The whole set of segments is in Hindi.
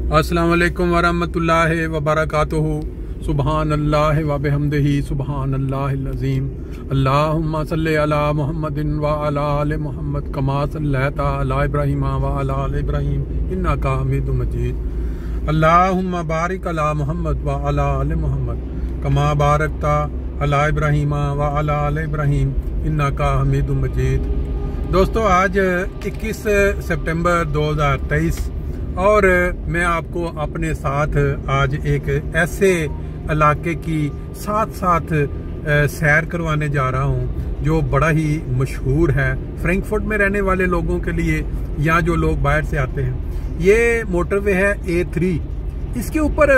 अस्सलाम वालेकुम वरहमतुल्लाहि वबरकातुहू। सुबहान अल्लाह व बिहम्दिही सुबहान अल्लाहिल अज़ीम। अल्लाहुम्मा सल्लि अला मुहम्मदिन व अला आलि मुहम्मद कमा सल्लैता अला इब्राहीम व अला आलि इब्राहीम इन्नका हमीदुम मजीद। अल्लाहुम्मा बारिक अला मुहम्मद व अला आलि मुहम्मद कमा बारकता अला इब्राहीम व अला आलि इब्राहीम इन्नका हमीदुम मजीद। दोस्तों, आज 21 सितंबर 2023 और मैं आपको अपने साथ आज एक ऐसे इलाके की साथ सैर करवाने जा रहा हूं जो बड़ा ही मशहूर है फ्रैंकफर्ट में रहने वाले लोगों के लिए, या जो लोग बाहर से आते हैं। ये मोटरवे है A3। इसके ऊपर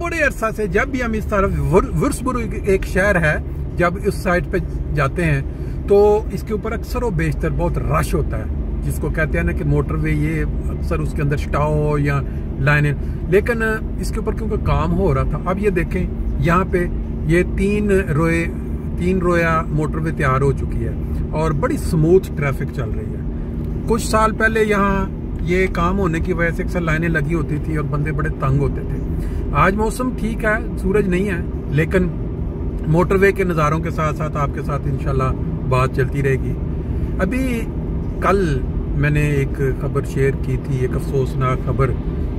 बड़े अरसा से जब भी हम इस तरफ वुर्सबुर्ग एक शहर है, जब इस साइड पे जाते हैं तो इसके ऊपर अक्सर व बेशतर बहुत रश होता है, जिसको कहते हैं ना कि मोटरवे, ये अक्सर उसके अंदर स्टाओ या लाइनें। लेकिन इसके ऊपर क्योंकि काम हो रहा था, अब ये देखें यहाँ पे ये तीन रोया मोटरवे तैयार हो चुकी है और बड़ी स्मूथ ट्रैफिक चल रही है। कुछ साल पहले यहाँ ये काम होने की वजह से अक्सर लाइनें लगी होती थी और बंदे बड़े तंग होते थे। आज मौसम ठीक है, सूरज नहीं है, लेकिन मोटरवे के नज़ारों के साथ साथ आपके साथ इंशाल्लाह बात चलती रहेगी। अभी कल मैंने एक खबर शेयर की थी, एक अफसोसनाक खबर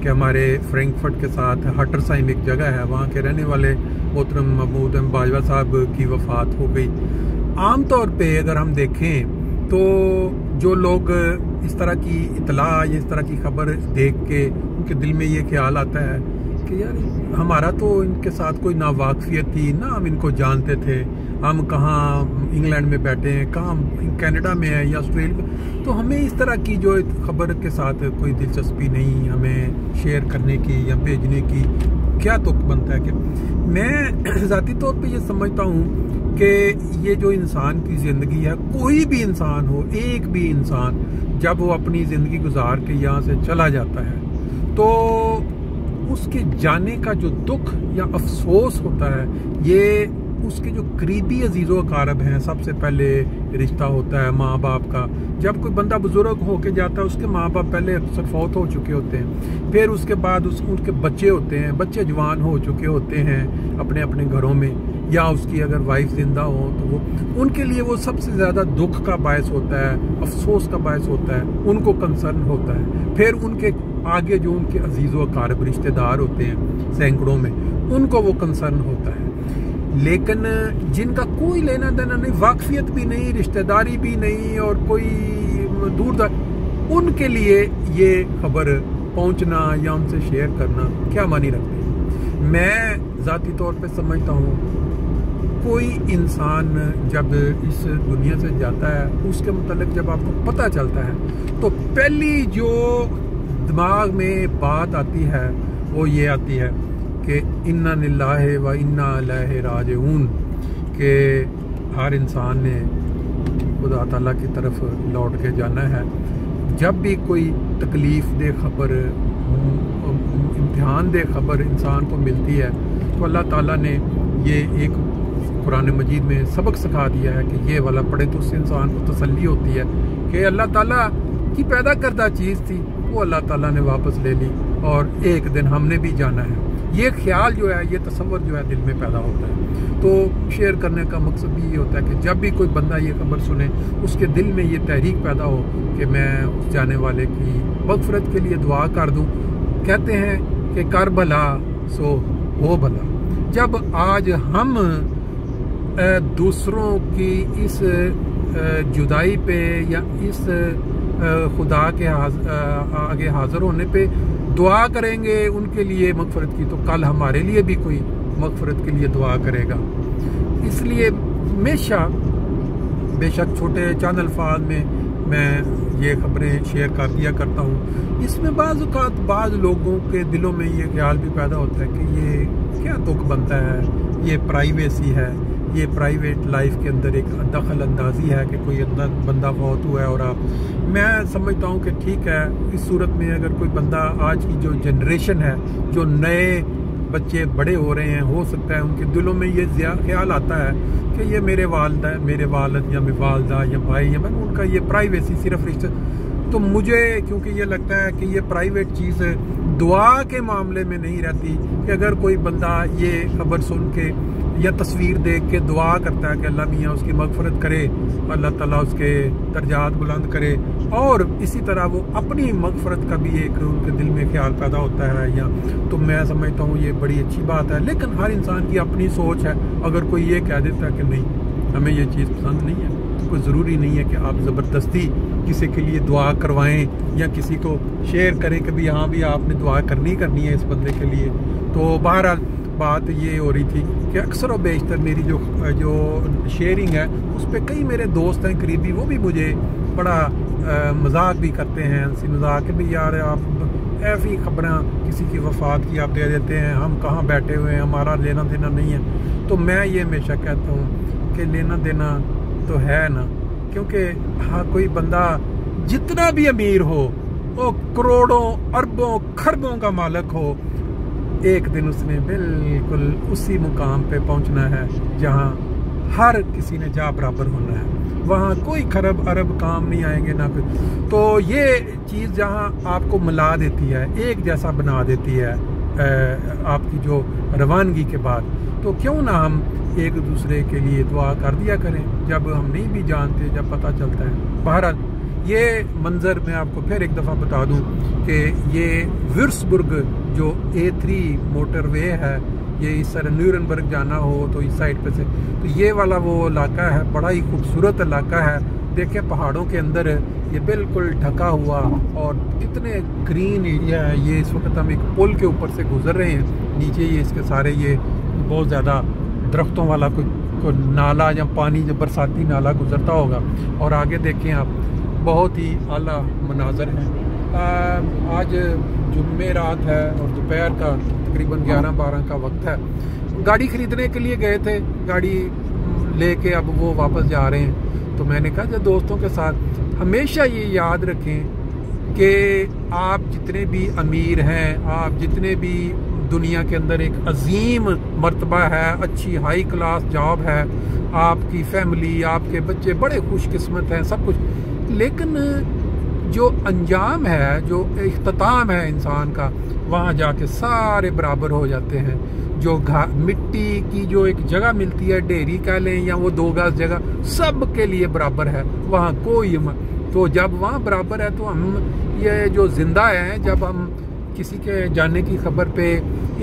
कि हमारे फ्रैंकफर्ट के साथ हटरसाइम एक जगह है, वहाँ के रहने वाले मोहतरम महमूद बाजवा साहब की वफ़ात हो गई। आम तौर पे अगर हम देखें तो जो लोग इस तरह की इतला या इस तरह की खबर देख के उनके दिल में ये ख्याल आता है कि यार हमारा तो इनके साथ कोई ना वाकफियत थी, ना हम इनको जानते थे, हम कहाँ इंग्लैंड में बैठे हैं, कहाँ कनाडा में है या ऑस्ट्रेलिया, तो हमें इस तरह की जो खबर के साथ कोई दिलचस्पी नहीं हमें शेयर करने की या भेजने की। क्या तुक बनता है कि मैं ज़ाती तौर पे ये समझता हूँ कि ये जो इंसान की ज़िंदगी है, कोई भी इंसान हो, एक भी इंसान जब वो अपनी ज़िंदगी गुजार के यहाँ से चला जाता है तो उसके जाने का जो दुख या अफसोस होता है, ये उसके जो करीबी अजीज़ो अकारब हैं, सबसे पहले रिश्ता होता है माँ बाप का। जब कोई बंदा बुजुर्ग होके जाता है, उसके माँ बाप पहले अक्सर फौत हो चुके होते हैं, फिर उसके बाद उनके बच्चे होते हैं, बच्चे जवान हो चुके होते हैं अपने अपने घरों में, या उसकी अगर वाइफ जिंदा हो तो वो उनके लिए वो सबसे ज़्यादा दुख का बायस होता है, अफसोस का बायस होता है, उनको कंसर्न होता है। फिर उनके आगे जो उनके अजीज़ो अकारब रिश्तेदार होते हैं सैकड़ों में, उनको वो कंसर्न होता है। लेकिन जिनका कोई लेना देना नहीं, वाकफियत भी नहीं, रिश्तेदारी भी नहीं और कोई दूर, उनके लिए ये खबर पहुंचना या उनसे शेयर करना क्या मानी रखती है। मैं ज़ाती तौर पे समझता हूँ कोई इंसान जब इस दुनिया से जाता है, उसके मुतालिक जब आपको पता चलता है तो पहली जो दिमाग में बात आती है वो ये आती है कि इन्ना लिल्लाहि व इन्ना इलैहि राजिऊन, के हर इंसान ने खुदा ताला की तरफ लौट के जाना है। जब भी कोई तकलीफ़ दे खबर, इम्तिहान दे खबर इंसान को मिलती है तो अल्लाह ताला ने ये एक कुरान मजीद में सबक सिखा दिया है कि ये वाला पढ़े तो उससे इंसान को तसल्ली होती है कि अल्लाह ताला की पैदा करदा चीज़ थी, वो अल्लाह ताला ने वापस ले ली और एक दिन हमने भी जाना है। ये ख्याल जो है, ये तसव्वुर जो है दिल में पैदा होता है। तो शेयर करने का मकसद भी ये होता है कि जब भी कोई बंदा ये खबर सुने, उसके दिल में ये तहरीक पैदा हो कि मैं उस जाने वाले की मग़फ़िरत के लिए दुआ कर दूं। कहते हैं कि कर भला सो हो भला। जब आज हम दूसरों की इस जुदाई पे या इस खुदा के आगे हाजिर होने पे दुआ करेंगे उनके लिए मग़फ़िरत की, तो कल हमारे लिए भी कोई मग़फ़िरत के लिए दुआ करेगा। इसलिए हमेशा बेशक छोटे चंद अल्फाज में मैं ये खबरें शेयर कर दिया करता हूँ। इसमें बाज़ लोगों के दिलों में ये ख्याल भी पैदा होता है कि ये क्या तुक बनता है, ये प्राइवेसी है, ये प्राइवेट लाइफ के अंदर एक दखल अंदाजी है कि कोई बंदा फौत हुआ है और आप। मैं समझता हूँ कि ठीक है, इस सूरत में अगर कोई बंदा, आज की जो जनरेशन है, जो नए बच्चे बड़े हो रहे हैं, हो सकता है उनके दिलों में ये ख्याल आता है कि ये मेरे वालिद या मेरी वालदा या भाई या बहन, उनका ये प्राइवेसी सिर्फ रिश्ते तो मुझे क्योंकि ये लगता है कि ये प्राइवेट चीज़ दुआ के मामले में नहीं रहती कि अगर कोई बंदा ये खबर सुन के या तस्वीर देख के दुआ करता है कि अल्लाह मियाँ उसकी मगफरत करे, अल्लाह ताला उसके दर्जात बुलंद करे, और इसी तरह वो अपनी मगफरत का भी एक उनके दिल में ख्याल पैदा होता है, या तो मैं समझता हूँ ये बड़ी अच्छी बात है। लेकिन हर इंसान की अपनी सोच है। अगर कोई ये कह देता है कि नहीं हमें ये चीज़ पसंद नहीं है, तो कोई ज़रूरी नहीं है कि आप ज़बरदस्ती किसी के लिए दुआ करवाएं या किसी को शेयर करें कि भी हाँ भी आपने दुआ करनी है इस बंदे के लिए। तो बहरहाल बात ये हो रही थी कि अक्सर और बेशतर मेरी जो शेयरिंग है उस पर कई मेरे दोस्त हैं करीबी, वो भी मुझे बड़ा मजाक भी करते हैं, हंसी मजाक के भी यार आप ऐसी खबरें किसी की वफात की आप दे देते हैं, हम कहाँ बैठे हुए हैं, हमारा लेना देना नहीं है। तो मैं ये हमेशा कहता हूँ कि लेना देना तो है ना, क्योंकि हाँ कोई बंदा जितना भी अमीर हो, वो करोड़ों अरबों खरबों का मालिक हो, एक दिन उसने बिल्कुल उसी मुकाम पे पहुंचना है जहां हर किसी ने जा बराबर होना है। वहां कोई खरब अरब काम नहीं आएंगे ना कोई। तो ये चीज़ जहां आपको मिला देती है, एक जैसा बना देती है आपकी जो रवानगी के बाद, तो क्यों ना हम एक दूसरे के लिए दुआ कर दिया करें जब हम नहीं भी जानते, जब पता चलता है। बहरहाल ये मंजर मैं आपको फिर एक दफ़ा बता दूं कि ये वुर्सबुर्ग जो A3 मोटरवे है, ये इस तरह न्यूरनबर्ग जाना हो तो इस साइड पे से, तो ये वाला वो इलाका है, बड़ा ही खूबसूरत इलाका है। देखें पहाड़ों के अंदर ये बिल्कुल ढका हुआ और कितने ग्रीन एरिया है। ये इस वक्त हम एक पुल के ऊपर से गुजर रहे हैं, नीचे ये इसके सारे ये बहुत ज़्यादा दरख्तों वाला कोई नाला या पानी जो बरसाती नाला गुजरता होगा, और आगे देखें आप बहुत ही आला मनाजर है। आज जुम्मे रात है और दोपहर का तकरीबन 11-12 का वक्त है। गाड़ी ख़रीदने के लिए गए थे, गाड़ी लेके अब वो वापस जा रहे हैं। तो मैंने कहा जब दोस्तों के साथ हमेशा ये याद रखें कि आप जितने भी अमीर हैं, आप जितने भी दुनिया के अंदर एक अजीम मर्तबा है, अच्छी हाई क्लास जॉब है, आपकी फैमिली, आपके बच्चे बड़े खुशकिस्मत हैं, सब कुछ, लेकिन जो अंजाम है, जो इख्तिताम है इंसान का, वहाँ जाके सारे बराबर हो जाते हैं। जो मिट्टी की जो एक जगह मिलती है, ढेरी कह लें या वो 2 गज जगह, सब के लिए बराबर है, वहाँ कोई तो जब वहाँ बराबर है तो हम ये जो जिंदा हैं, जब हम किसी के जाने की खबर पे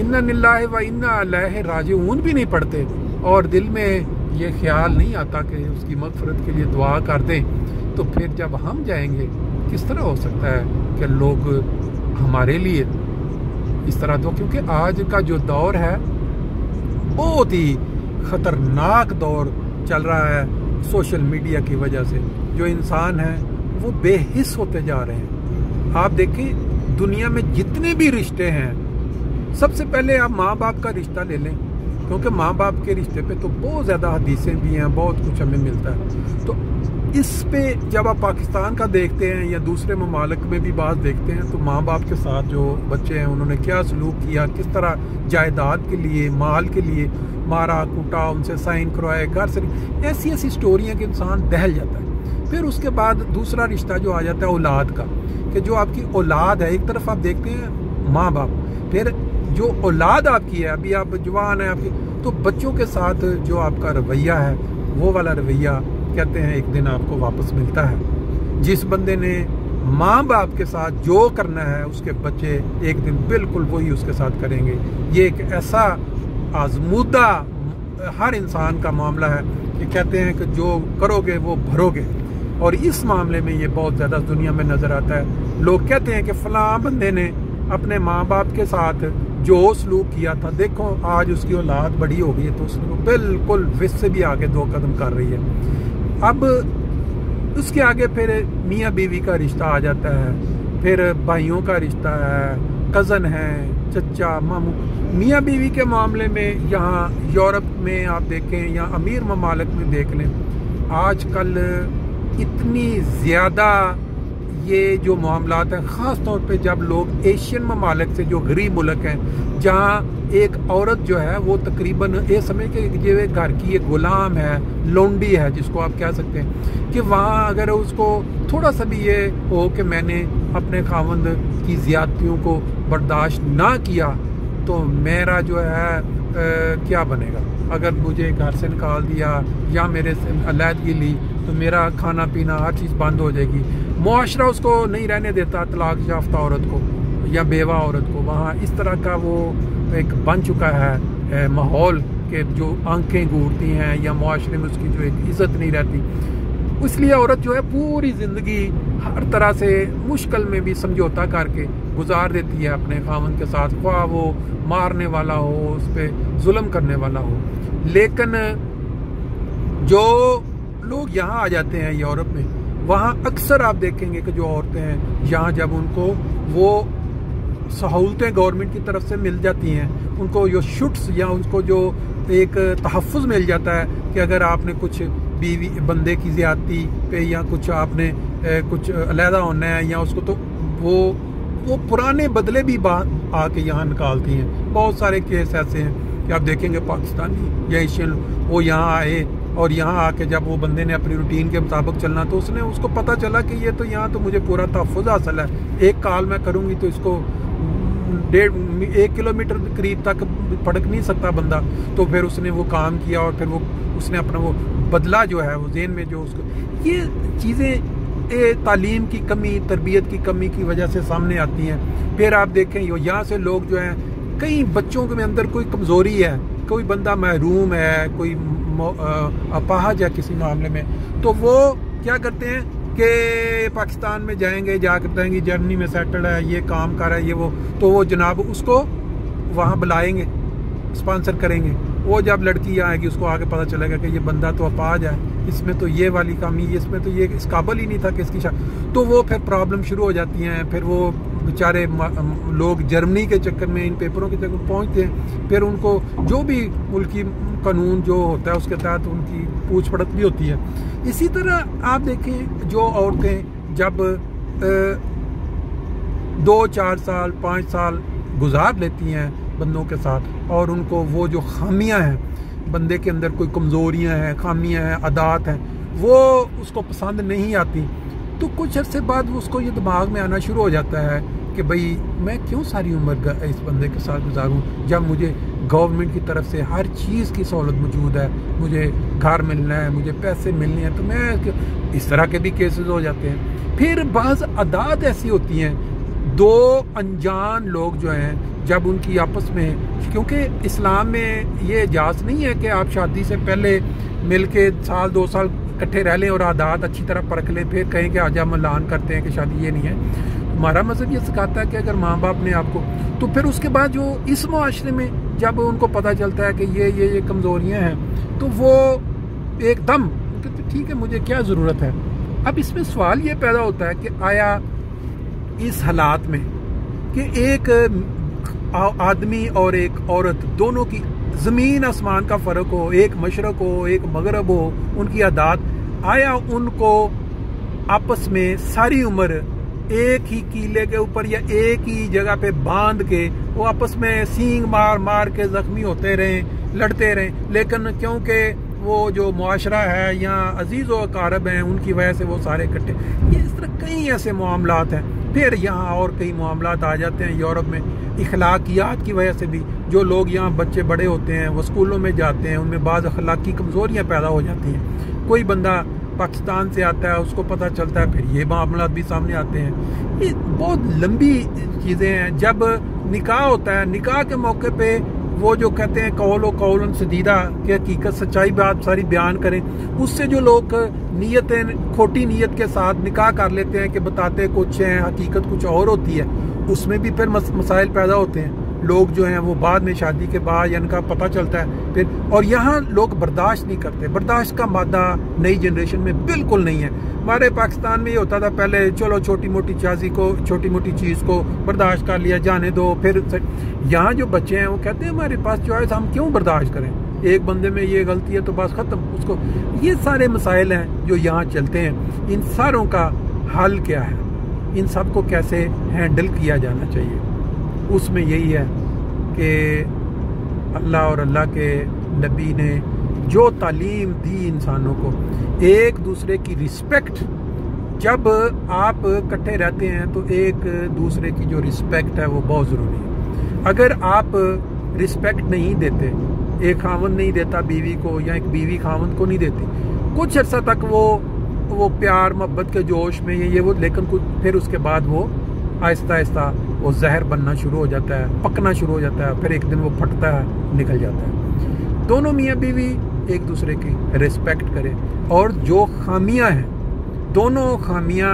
इन्ना लिल्लाहि व इन्ना इलैहि राजिऊन भी नहीं पढ़ते और दिल में ये ख्याल नहीं आता कि उसकी मग़फ़िरत के लिए दुआ कर दें, तो फिर जब हम जाएंगे किस तरह हो सकता है कि लोग हमारे लिए इस तरह दो। क्योंकि आज का जो दौर है बहुत ही ख़तरनाक दौर चल रहा है सोशल मीडिया की वजह से। जो इंसान है वो बेहिस होते जा रहे हैं। आप देखें दुनिया में जितने भी रिश्ते हैं, सबसे पहले आप माँ बाप का रिश्ता ले लें, क्योंकि माँ बाप के रिश्ते पे तो बहुत ज़्यादा हदीसें भी हैं, बहुत कुछ हमें मिलता है। तो इस पे जब आप पाकिस्तान का देखते हैं या दूसरे ममालिक में भी बात देखते हैं, तो माँ बाप के साथ जो बच्चे हैं उन्होंने क्या सलूक किया, किस तरह जायदाद के लिए, माल के लिए मारा कूटा, उनसे साइन करवाए, घर से, ऐसी ऐसी स्टोरियाँ कि इंसान दहल जाता है। फिर उसके बाद दूसरा रिश्ता जो आ जाता है औलाद का, कि जो आपकी औलाद है, एक तरफ आप देखते हैं माँ बाप, फिर जो औलाद आपकी है, अभी आप जवान है आपकी, तो बच्चों के साथ जो आपका रवैया है, वो वाला रवैया कहते हैं एक दिन आपको वापस मिलता है। जिस बंदे ने माँ बाप के साथ जो करना है, उसके बच्चे एक दिन बिल्कुल वही उसके साथ करेंगे। ये एक ऐसा आजमूदा हर इंसान का मामला है कि कहते हैं कि जो करोगे वो भरोगे, और इस मामले में ये बहुत ज़्यादा दुनिया में नज़र आता है। लोग कहते हैं कि फलां बंदे ने अपने माँ बाप के साथ जो सलूक किया था, देखो आज उसकी औलाद बड़ी हो गई है तो उसको बिल्कुल विस से भी आगे 2 कदम कर रही है। अब उसके आगे फिर मियाँ बीवी का रिश्ता आ जाता है, फिर भाइयों का रिश्ता है, कज़न है, चचा मामू। मियाँ बीवी के मामले में यहाँ यूरोप में आप देखें या अमीर ममालिक में देख लें, आजकल इतनी ज़्यादा ये जो मामलात हैं, ख़ास तौर पे जब लोग एशियन ममालिक से, जो गरीब मुल्क हैं, जहाँ एक औरत जो है वो तकरीबन ये समझ के ये घर की एक गुलाम है, लोंडी है जिसको आप कह सकते हैं, कि वहाँ अगर उसको थोड़ा सा भी ये हो कि मैंने अपने खावंद की ज़्यादतियों को बर्दाश्त ना किया तो मेरा जो है क्या बनेगा। अगर मुझे घर से निकाल दिया या मेरे से अलहदगी ली तो मेरा खाना पीना हर चीज़ बंद हो जाएगी। मुआशरा उसको नहीं रहने देता, तलाक याफ्ता औरत को या बेवा औरत को। वहाँ इस तरह का वो एक बन चुका है माहौल के जो आंखें घूरती हैं या मुआशरे में उसकी जो एक इज़्ज़त नहीं रहती। इसलिए औरत जो है पूरी ज़िंदगी हर तरह से मुश्किल में भी समझौता करके गुजार देती है अपने खामन के साथ, ख्वाह वो मारने वाला हो, उस पर जुल्म करने वाला हो। लेकिन जो लोग यहाँ आ जाते हैं यूरोप में, वहाँ अक्सर आप देखेंगे कि जो औरतें हैं यहाँ जब उनको वो सहूलतें गवर्नमेंट की तरफ से मिल जाती हैं, उनको जो शुट्स या उनको जो एक तहफ़्फ़ुज़ मिल जाता है कि अगर आपने कुछ बीवी बंदे की ज़्यादती पे या कुछ आपने कुछ अलहदा होना है या उसको, तो वो पुराने बदले भी आके यहाँ निकालती हैं। बहुत सारे केस ऐसे हैं कि आप देखेंगे पाकिस्तानी या एशियन वो यहाँ आए और यहाँ आके जब वो बंदे ने अपनी रूटीन के मुताबिक चलना तो उसको पता चला कि ये तो यहाँ तो मुझे पूरा तहफ़्फ़ुज़ हासिल है, एक कॉल मैं करूँगी तो इसको 1.5 किलोमीटर करीब तक फड़क नहीं सकता बंदा। तो फिर उसने वो काम किया और फिर वो उसने अपना वो बदला जो है वो ज़हन में जो उसको ये चीज़ें तालीम की कमी, तरबियत की कमी की वजह से सामने आती हैं। फिर आप देखें यहाँ से लोग जो हैं, कई बच्चों के अंदर कोई कमज़ोरी है, कोई बंदा महरूम है, कोई अपाहज है किसी मामले में, तो वो क्या करते हैं कि पाकिस्तान में जाएंगे, जाकर कहेंगे जर्मनी में सेटल है, ये काम कर रहा है, ये वो, तो वो जनाब उसको वहाँ बुलाएंगे, स्पॉन्सर करेंगे। वो जब लड़की आएगी उसको आगे पता चलेगा कि ये बंदा तो अपाहज है, इसमें तो ये वाली कमी, इसमें तो ये इस काबिल ही नहीं था कि इसकी तो वो फिर प्रॉब्लम शुरू हो जाती हैं। फिर वो बेचारे लोग जर्मनी के चक्कर में, इन पेपरों के चक्कर में पहुँचते हैं। फिर उनको जो भी मुल्की कानून जो होता है उसके तहत उनकी पूछ पड़त भी होती है। इसी तरह आप देखें जो औरतें जब 2-4 साल 5 साल गुजार लेती हैं बंदों के साथ और उनको वो जो खामियां हैं, बंदे के अंदर कोई कमज़ोरियां हैं, खामियां हैं, आदात हैं, वो उसको पसंद नहीं आती, तो कुछ अर्से बाद उसको ये दिमाग में आना शुरू हो जाता है कि भाई मैं क्यों सारी उम्र इस बंदे के साथ गुजारूं जब मुझे गवर्नमेंट की तरफ से हर चीज़ की सहूलत मौजूद है, मुझे घर मिलना है, मुझे पैसे मिलने हैं। तो मैं इस तरह के भी केसेस हो जाते हैं। फिर बाज़ आदात ऐसी होती हैं, दो अनजान लोग जो हैं जब उनकी आपस में, क्योंकि इस्लाम में ये इजाज़त नहीं है कि आप शादी से पहले मिल के 1-2 साल इकट्ठे रह लें और आदात अच्छी तरह परख लें फिर कहें कि आज हम ऐलान करते हैं कि शादी। ये नहीं है। हमारा मज़हब ये सिखाता है कि अगर माँ बाप ने आपको, तो फिर उसके बाद जो इस मुआशरे में जब उनको पता चलता है कि ये कमज़ोरियाँ हैं तो वो एकदम ठीक है, मुझे क्या ज़रूरत है। अब इसमें सवाल ये पैदा होता है कि आया इस हालात में कि एक आदमी और एक औरत दोनों की ज़मीन आसमान का फ़र्क हो, एक मशरक़ हो एक मगरब हो, उनकी आदात, आया उनको आपस में सारी उम्र एक ही कीले के ऊपर या एक ही जगह पे बांध के वो आपस में सींग मार मार के ज़ख्मी होते रहें, लड़ते रहें, लेकिन क्योंकि वो जो मुआशरा है या अजीज़ व अकारब हैं उनकी वजह से वो सारे इकट्ठे, ये इस तरह कई ऐसे मामलात हैं। फिर यहाँ और कई मामलात आ जाते हैं यूरोप में, इखलाकियात की वजह से भी जो लोग यहाँ बच्चे बड़े होते हैं वो स्कूलों में जाते हैं, उनमें बाज़ अखलाकी कमज़ोरियाँ पैदा हो जाती हैं। कोई बंदा पाकिस्तान से आता है, उसको पता चलता है, फिर ये मामलात भी सामने आते हैं। ये बहुत लंबी चीज़ें हैं। जब निकाह होता है, निकाह के मौके पे वो जो कहते हैं कौलो कौलन सदीदा कि हकीकत सच्चाई बात सारी बयान करें, उससे जो लोग नीयतें खोटी नीयत के साथ निकाह कर लेते हैं कि बताते कुछ हैं हकीकत कुछ और होती है, उसमें भी फिर मसाइल पैदा होते हैं। लोग जो हैं वो बाद में शादी के बाद या इनका पता चलता है फिर, और यहाँ लोग बर्दाश्त नहीं करते। बर्दाश्त का मादा नई जनरेशन में बिल्कुल नहीं है। हमारे पाकिस्तान में ये होता था पहले, चलो छोटी मोटी छोटी मोटी चीज़ को बर्दाश्त कर लिया, जाने दो। फिर यहाँ जो बच्चे हैं वो कहते हैं हमारे पास चॉइस, हम क्यों बर्दाश्त करें, एक बंदे में ये गलती है तो बस ख़त्म उसको। ये सारे मसाइल हैं जो यहाँ चलते हैं। इन सारों का हल क्या है, इन सब को कैसे हैंडल किया जाना चाहिए, उसमें यही है कि अल्लाह और अल्लाह के नबी ने जो तालीम दी इंसानों को, एक दूसरे की रिस्पेक्ट जब आप इकट्ठे रहते हैं तो एक दूसरे की जो रिस्पेक्ट है वो बहुत ज़रूरी है। अगर आप रिस्पेक्ट नहीं देते, एक खावंद नहीं देता बीवी को या एक बीवी खावंद को नहीं देती, कुछ अर्सा तक वो प्यार मोहब्बत के जोश में ये वो, लेकिन कुछ फिर उसके बाद वो आहिस्ता आहिस्ता वो जहर बनना शुरू हो जाता है, पकना शुरू हो जाता है, फिर एक दिन वो फटता है, निकल जाता है। दोनों मियाँ बीवी एक दूसरे की रिस्पेक्ट करें और जो खामियां हैं, दोनों खामियां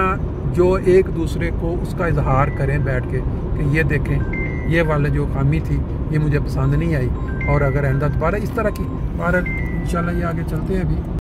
जो एक दूसरे को उसका इजहार करें बैठ के कि ये देखें, ये वाला जो खामी थी ये मुझे पसंद नहीं आई, और अगर आइंदा दोबारा इस तरह की, इंशाल्लाह ये आगे चलते हैं अभी।